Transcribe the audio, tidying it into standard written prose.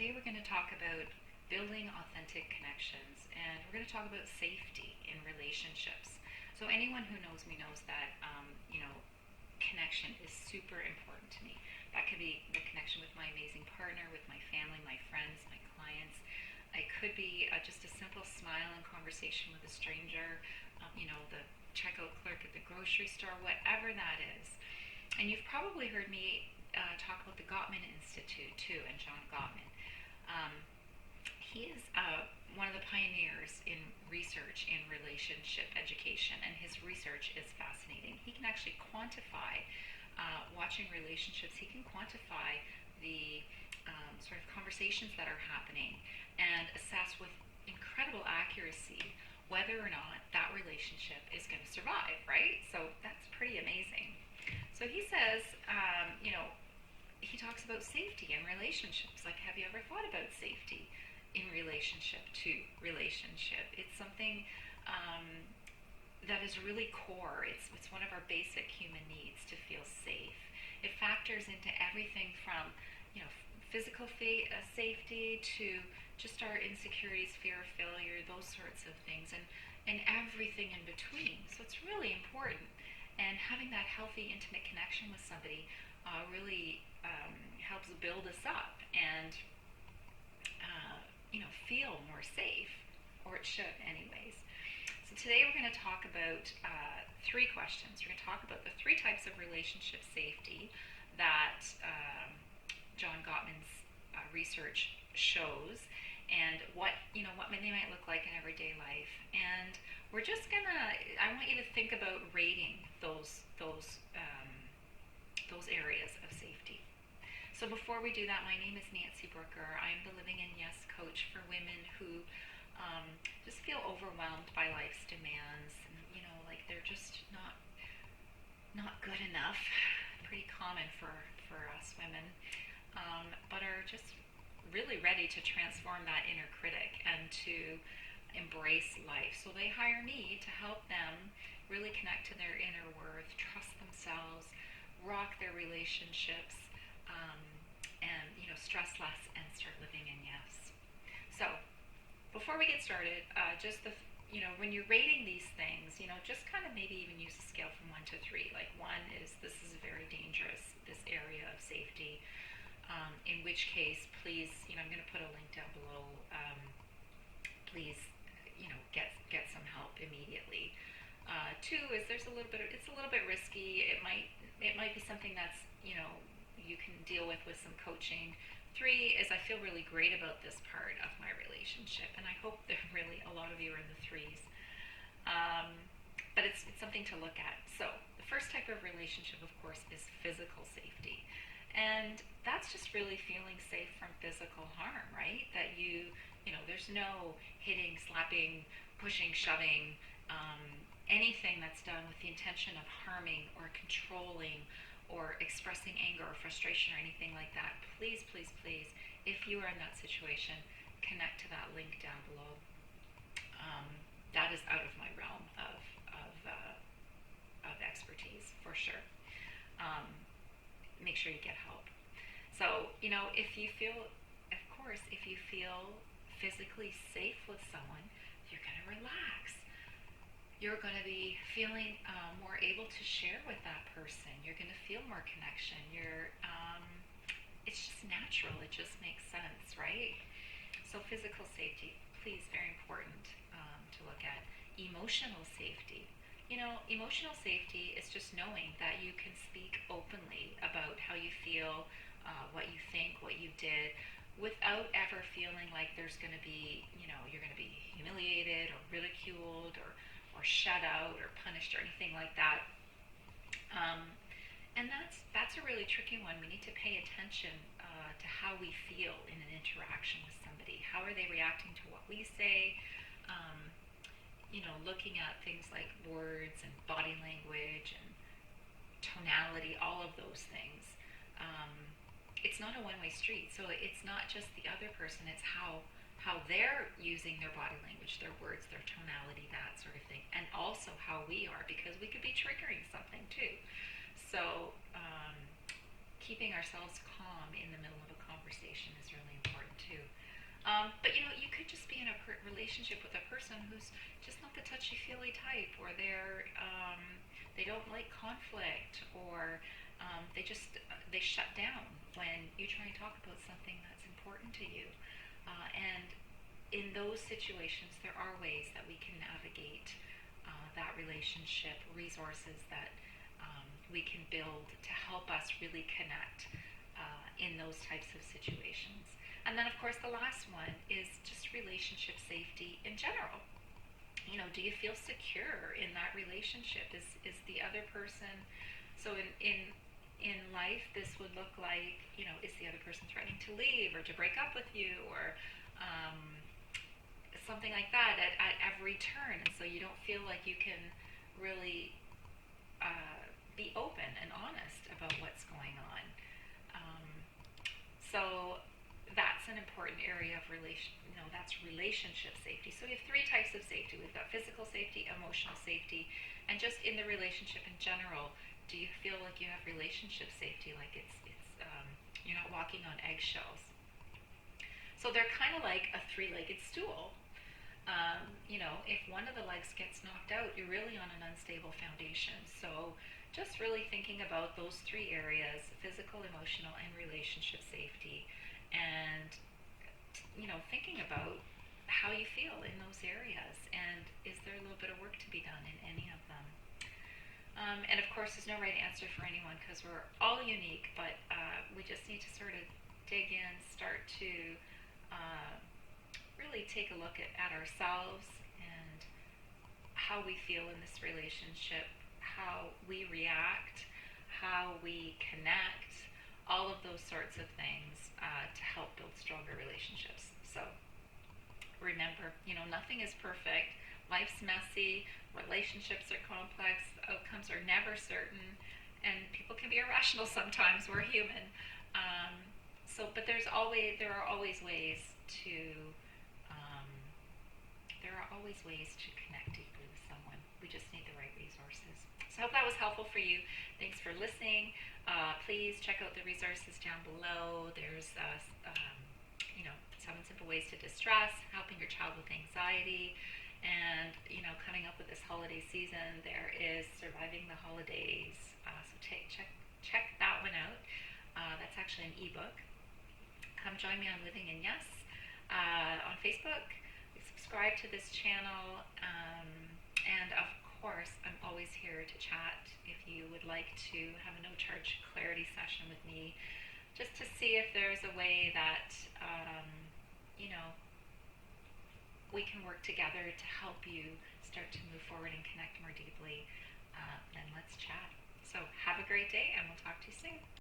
Today we're going to talk about building authentic connections, and we're going to talk about safety in relationships. So anyone who knows me knows that connection is super important to me. That could be the connection with my amazing partner, with my family, my friends, my clients. It could be just a simple smile and conversation with a stranger, the checkout clerk at the grocery store, whatever that is. And you've probably heard me talk about the Gottman Institute too, and John Gottman. He is one of the pioneers in research in relationship education, and his research is fascinating. He can actually quantify, watching relationships, he can quantify the sort of conversations that are happening and assess with incredible accuracy whether or not that relationship is going to survive, right? So that's pretty amazing. So he says, he talks about safety in relationships. Like, have you ever thought about safety in relationship to relationship? It's something that is really core. It's one of our basic human needs to feel safe. It factors into everything from, physical safety to just our insecurities, fear of failure, those sorts of things, and everything in between. So it's really important. And having that healthy, intimate connection with somebody really helps build us up and feel more safe, or it should anyways. So today we're going to talk about three questions. We're going to talk about the three types of relationship safety that John Gottman's research shows, and what they might look like in everyday life. And we're just I want you to think about rating those areas of safety. So before we do that, my name is Nancy Brooker. I'm the Living in Yes coach for women who just feel overwhelmed by life's demands, and like they're just not good enough. Pretty common for us women, but are just really ready to transform that inner critic and to embrace life. So they hire me to help them really connect to their inner worth, trust themselves, rock their relationships, and stress less and start living in yes. So before we get started, just when you're rating these things, just kind of maybe even use a scale from 1 to 3. Like 1 is, this is very dangerous, this area of safety. In which case, please, I'm going to put a link down below. Please, get some help immediately. 2 is it's a little bit risky. It might be something that's you can deal with some coaching. 3 is I feel really great about this part of my relationship, and I hope that really a lot of you are in the 3s. But it's something to look at. So the first type of relationship, of course, is physical safety. And that's just really feeling safe from physical harm, right? That there's no hitting, slapping, pushing, shoving, anything that's done with the intention of harming or controlling or expressing anger or frustration or anything like that. Please, please, please, if you are in that situation, connect to that link down below. That is out of my realm of expertise, for sure. Make sure you get help. So, if you feel physically safe with someone, you're going to relax. You're going to be feeling more able to share with that person. You're going to feel more connection. It's just natural. It just makes sense, right? So physical safety, please, very important to look at. Emotional safety. Emotional safety is just knowing that you can speak openly about how you feel, what you think, what you did, without ever feeling like there's going to be, you're going to be humiliated or ridiculed or shut out or punished or anything like that. And that's a really tricky one. We need to pay attention to how we feel in an interaction with somebody. How are they reacting to what we say? Looking at things like words and body language and tonality, all of those things. It's not a one-way street. So it's not just the other person, it's how they're using their body language, their words, their tonality, that sort of thing. And also how we are, because we could be triggering something too. So keeping ourselves calm in the middle of a conversation is really important too. But you could just be in a relationship with a person who's just not the touchy-feely type, or they don't like conflict, or they shut down when you try and talk about something that's important to you. And in those situations, there are ways that we can navigate that relationship, resources that we can build to help us really connect in those types of situations. And then, of course, the last one is just relationship safety in general. Do you feel secure in that relationship? Is the other person, so in life, this would look like, is the other person threatening to leave or to break up with you, or something like that at every turn, and so you don't feel like you can really be open and honest about what's going on. So that's an important area of that's relationship safety. So we have three types of safety. We've got physical safety, emotional safety, and just in the relationship in general, do you feel like you have relationship safety, like it's you're not walking on eggshells? So they're kind of like a three-legged stool. If one of the legs gets knocked out, you're really on an unstable foundation. So just really thinking about those three areas: physical, emotional, and relationship safety, and thinking about how you feel in those areas, and is there a little bit of work to be done in any of them. And of course, there's no right answer for anyone, because we're all unique, but we just need to sort of dig in, start to really take a look at ourselves and how we feel in this relationship, how we react, how we connect, all of those sorts of things to help build stronger relationships. So remember, nothing is perfect. Life's messy. Relationships are complex. Outcomes are never certain, and people can be irrational sometimes. We're human. But there are always ways to connect deeply with someone. We just need the right resources. So I hope that was helpful for you. Thanks for listening. Please check out the resources down below. There's 7 simple ways to distress, helping your child with anxiety, and coming up with this holiday season, there is surviving the holidays. So check that one out. That's actually an ebook. Come join me on Living in Yes on Facebook. Subscribe to this channel, and of course, I'm always here to chat if you would like to have a no-charge clarity session with me, just to see if there's a way that we can work together to help you start to move forward and connect more deeply. Then let's chat. So have a great day, and we'll talk to you soon.